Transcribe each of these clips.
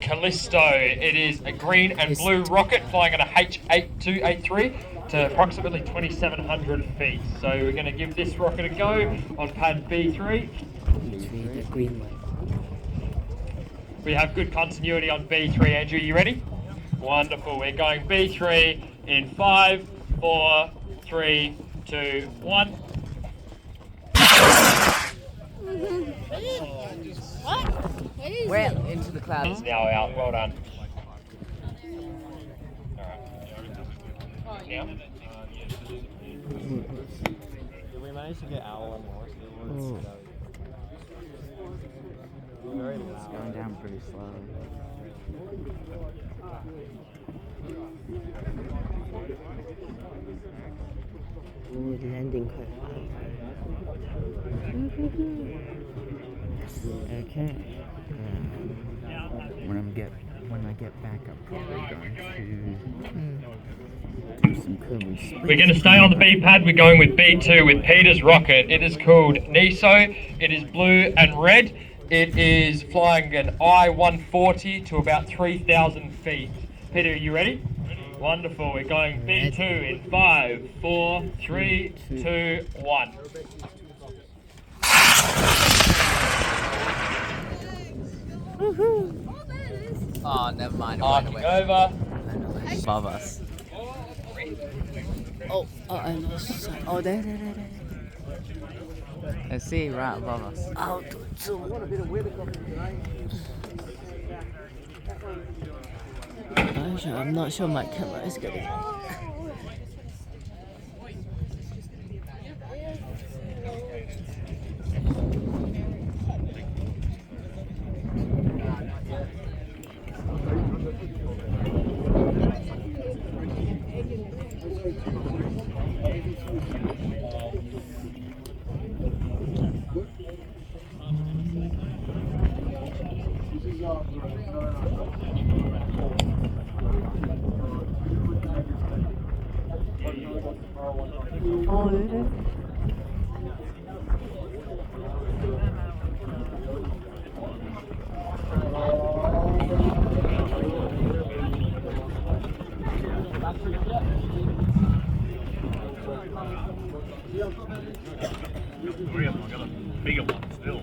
Callisto. It is a green and blue rocket flying at a H8283 to approximately 2,700 feet. So we're going to give this rocket a go on pad B3. The green one. We have good continuity on B3. Andrew, you ready? Wonderful. We're going B3 in 5, 4, 3, 2, 1. Well, into the clouds. It's now out. Well done. Alright. Now? Did we manage to get our one more? Very loud. It's going down pretty slowly. Ooh, landing quite high. Okay. When I get back, I'm probably going to do some curly splits. We're going to stay on the B pad. We're going with B2 with Peter's rocket. It is called NISO. It is blue and red. It is flying an I-140 to about 3,000 feet. Peter, are you ready? Wonderful. We're going B2 in 5, 4, 3, 2, 1. Oh, never mind. Arcing over. Above us. Oh, I lost. Oh, there. I see, right above us. Oh, I'm not sure my camera is getting. Bigger one still.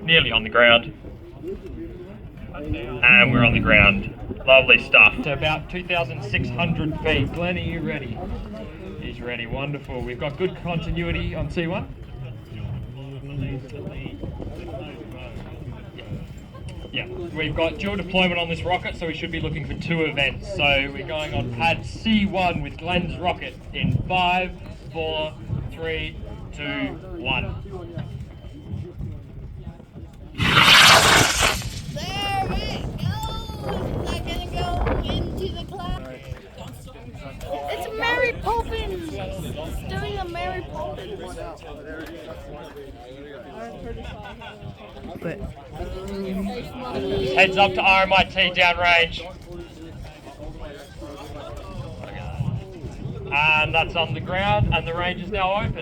Nearly on the ground. And we're on the ground. Lovely stuff. So about 2,600 feet. Glenn, are you ready? He's ready. Wonderful. We've got good continuity on C1. Yeah, we've got dual deployment on this rocket, so we should be looking for 2 events. So we're going on pad C1 with Glenn's rocket in 5, 4, 3, 2, 1. There it goes! They're gonna go into the cloud. It's Mary Poppins! It's doing a Mary Poppins. But Heads up to RMIT downrange. And that's on the ground, and the range is now open.